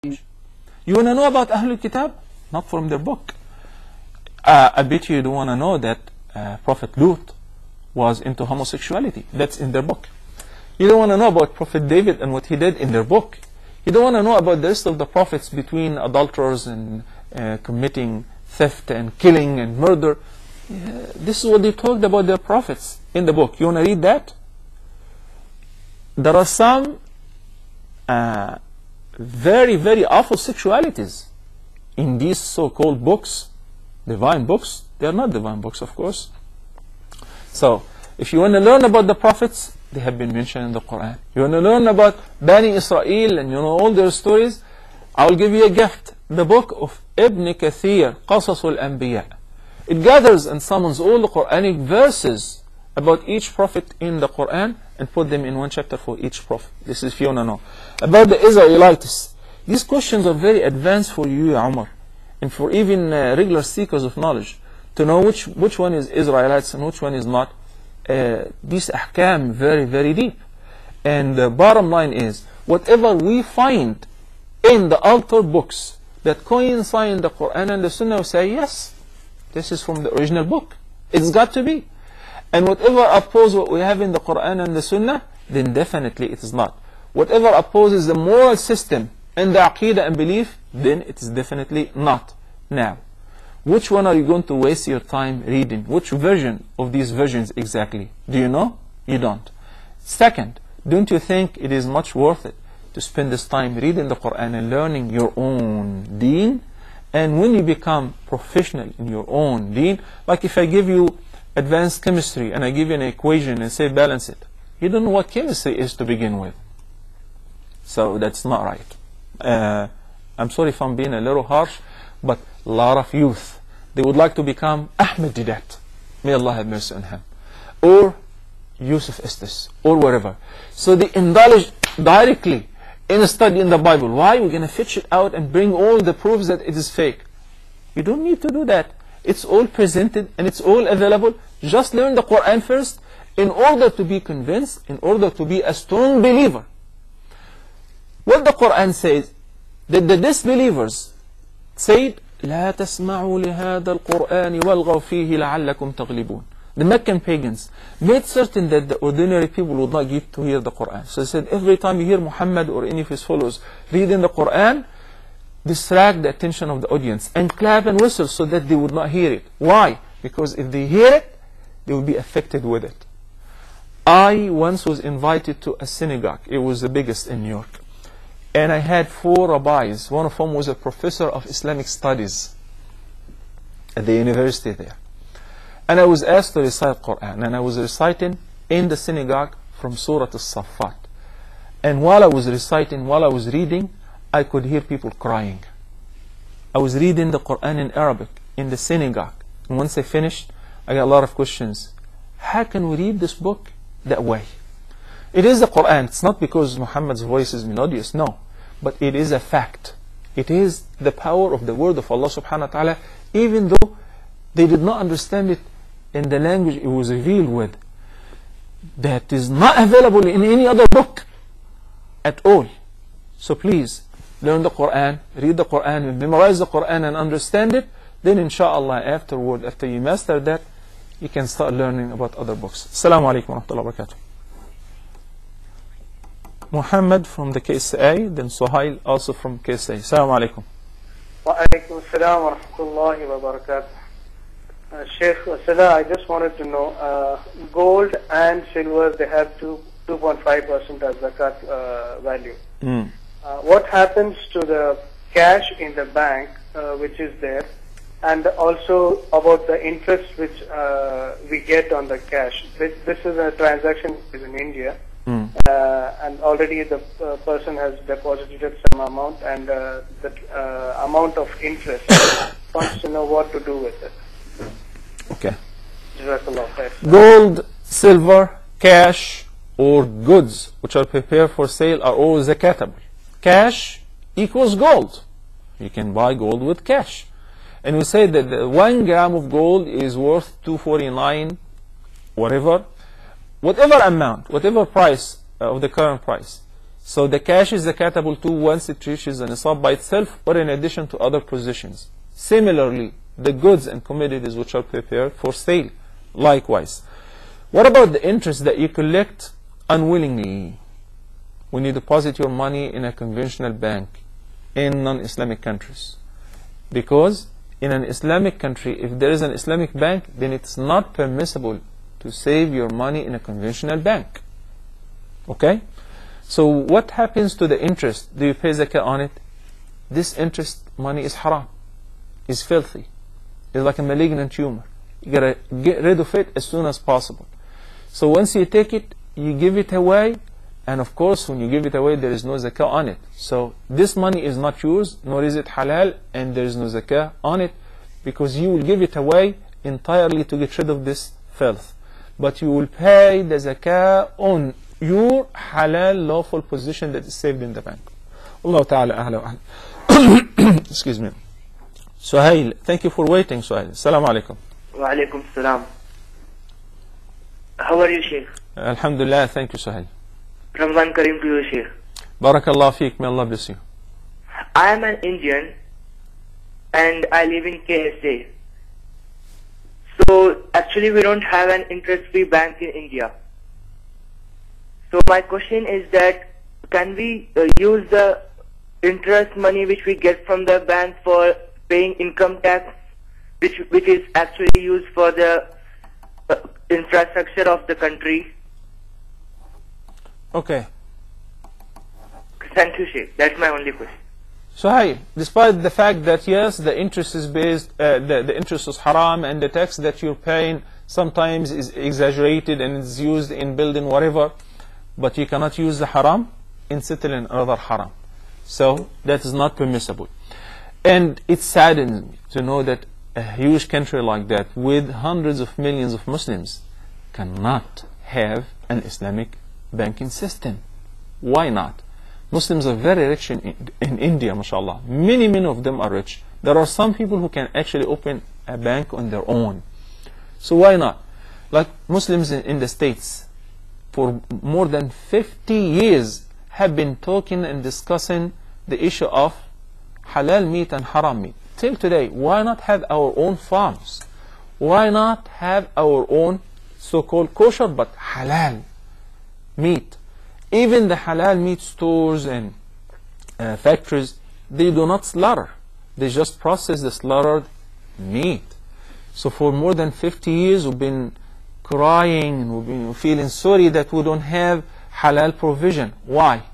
You want to know about Ahlul Kitab? Not from their book. I bet you don't want to know that Prophet Lut was into homosexuality. That's in their book. You don't want to know about Prophet David and what he did in their book. You don't want to know about the rest of the prophets between adulterers and committing theft and killing and murder. This is what they talked about their prophets in the book. You want to read that? There are some very, very awful sexualities in these so-called books, divine books. They are not divine books, of course. So, if you want to learn about the prophets, they have been mentioned in the Quran. You want to learn about Bani Israel and you know all their stories, I will give you a gift. The book of Ibn Kathir, Qasas al-Anbiya. It gathers and summons all the Quranic verses about each prophet in the Quran and put them in one chapter for each prophet. This is if you want to know. About the Israelites. These questions are very advanced for you, Umar, and for even regular seekers of knowledge, to know which one is Israelites and which one is not. These ahkam very, very deep. And the bottom line is, whatever we find in the altered books that coincide in the Quran and the Sunnah, we say, yes, this is from the original book. It's got to be. And whatever opposes what we have in the Quran and the Sunnah, then definitely it is not. Whatever opposes the moral system and the aqidah and belief, then it is definitely not. Now, which one are you going to waste your time reading? Which version of these versions exactly? Do you know? You don't. Second, don't you think it is much worth it to spend this time reading the Quran and learning your own deen? And when you become professional in your own deen, like if I give you advanced chemistry and I give you an equation and say balance it, you don't know what chemistry is to begin with. So that's not right. I'm sorry if I'm being a little harsh, but a lot of youth, they would like to become Ahmed Didat. May Allah have mercy on him. Or Yusuf Estes, or wherever. So they indulge directly in a study in the Bible. Why? We're going to fetch it out and bring all the proofs that it is fake. You don't need to do that. It's all presented and it's all available. Just learn the Quran first in order to be convinced, in order to be a strong believer. What the Quran says, that the disbelievers said, لا تسمعوا لهذا القرآن والغوا فيه لعلكم تغلبون. The Meccan pagans made certain that the ordinary people would not get to hear the Quran. So they said, every time you hear Muhammad or any of his followers reading the Quran, distract the attention of the audience and clap and whistle so that they would not hear it. Why? Because if they hear it, they will be affected with it. I once was invited to a synagogue. It was the biggest in New York. And I had 4 rabbis. One of them was a professor of Islamic studies at the university there. And I was asked to recite Quran. And I was reciting in the synagogue from Surah As-Saffat. And while I was reciting, while I was reading, I could hear people crying. I was reading the Quran in Arabic in the synagogue. And once I finished, I got a lot of questions. How can we read this book that way? It is the Quran. It's not because Muhammad's voice is melodious, no. But it is a fact. It is the power of the word of Allah subhanahu wa ta'ala, even though they did not understand it in the language it was revealed with. That is not available in any other book at all. So please, learn the Quran, read the Quran, memorize the Quran and understand it. Then inshallah afterward, after you master that, you can start learning about other books. Assalamu alaikum wa rahmatullahi wa barakatuh. Muhammad from the KSA, then Suhail also from KSA. Assalamu alaikum. Wa alaikum assalam wa rahmatullahi wa barakatuh. Sheikh Salah, I just wanted to know, gold and silver, they have 2.5% as zakat value. What happens to the cash in the bank, which is there, and also about the interest which we get on the cash? This is a transaction is in India. And already the person has deposited some amount, and the amount of interest wants to know what to do with it. Okay. Jazakallah. Gold, silver, cash, or goods which are prepared for sale are all zakatable. Cash equals gold. You can buy gold with cash. And we say that the 1 gram of gold is worth 249, whatever amount, whatever price of the current price. So the cash is zakatable too once it reaches an nisab by itself or in addition to other positions. Similarly, the goods and commodities which are prepared for sale, likewise. What about the interest that you collect unwillingly when you deposit your money in a conventional bank in non-Islamic countries? Because in an Islamic country, if there is an Islamic bank, then it's not permissible to save your money in a conventional bank. Okay? So what happens to the interest? Do you pay zakah on it? This interest money is haram, is filthy. It's like a malignant tumor. You gotta get rid of it as soon as possible. So once you take it, you give it away, and of course when you give it away there is no zakah on it. So this money is not yours, nor is it halal, and there is no zakah on it, because you will give it away entirely to get rid of this filth. But you will pay the zakah on your halal lawful position that is saved in the bank. Allah Ta'ala a'la wa a'lam. Excuse me. Suhail, thank you for waiting, Suhail. Assalamu alaikum. Wa alaikum salam. How are you, Sheikh? Alhamdulillah, thank you, Suhail. Ramadan Kareem to you, Sheikh. Barakallah feek, may Allah bless you. I am an Indian and I live in KSA. So actually we don't have an interest-free bank in India. So my question is that can we use the interest money which we get from the bank for paying income tax, which is actually used for the infrastructure of the country? Okay. Thank you, Sheikh. That's my only question. Suhail, despite the fact that yes, the interest is based, the interest is haram, and the tax that you're paying sometimes is exaggerated and is used in building whatever, but you cannot use the haram in settling another haram. So that is not permissible. And it saddens me to know that a huge country like that with hundreds of millions of Muslims cannot have an Islamic banking system. Why not? Muslims are very rich in India, mashallah. Many of them are rich. There are some people who can actually open a bank on their own. So why not? Like Muslims in the States, for more than 50 years have been talking and discussing the issue of halal meat and haram meat. Till today, why not have our own farms? Why not have our own so-called kosher but halal meat? Even the halal meat stores and factories, they do not slaughter. They just process the slaughtered meat. So for more than 50 years we've been crying and we've been feeling sorry that we don't have halal provision. Why?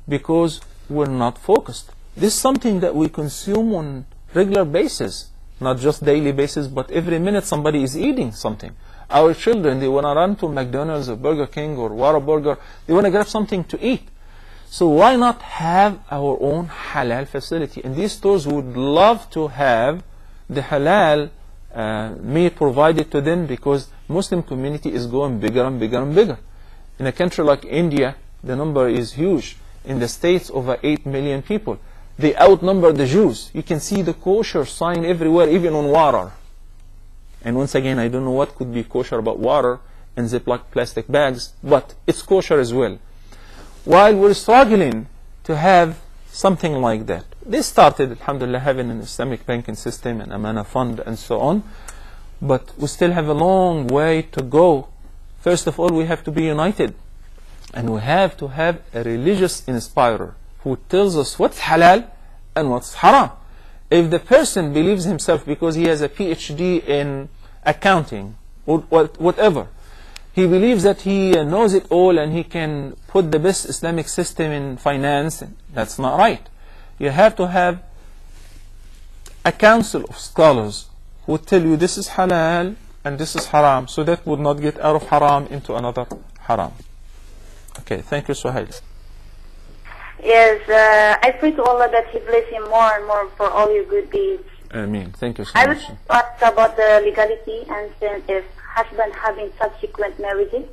Because we're not focused. This is something that we consume on regular basis, not just daily basis, but every minute somebody is eating something. Our children, they want to run to McDonald's or Burger King or Whataburger. They want to grab something to eat. So why not have our own halal facility? And these stores would love to have the halal meat provided to them, because Muslim community is going bigger and bigger and bigger. In a country like India, the number is huge. In the States, over 8 million people. They outnumber the Jews. You can see the kosher sign everywhere, even on water. And once again, I don't know what could be kosher about water and Ziploc plastic bags, but it's kosher as well. While we're struggling to have something like that, they started, alhamdulillah, having an Islamic banking system and Amana fund and so on, but we still have a long way to go. First of all, we have to be united, and we have to have a religious inspirer who tells us what's halal and what's haram. If the person believes himself because he has a PhD in accounting or whatever, he believes that he knows it all and he can put the best Islamic system in finance, that's not right. You have to have a council of scholars who tell you this is halal and this is haram, so that would not get out of haram into another haram. Okay, thank you, Suhail. Yes, I pray to Allah that He bless him more and more for all your good deeds. Ameen. Thank you so I much. was asked about the legality and if husband having subsequent marriages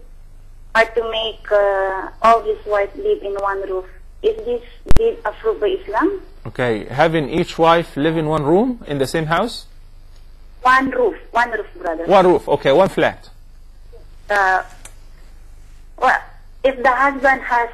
are to make all his wives live in one roof. Is this deed approved by Islam? Okay, having each wife live in one room in the same house? One roof, brother. One roof, okay, one flat. Well, if the husband has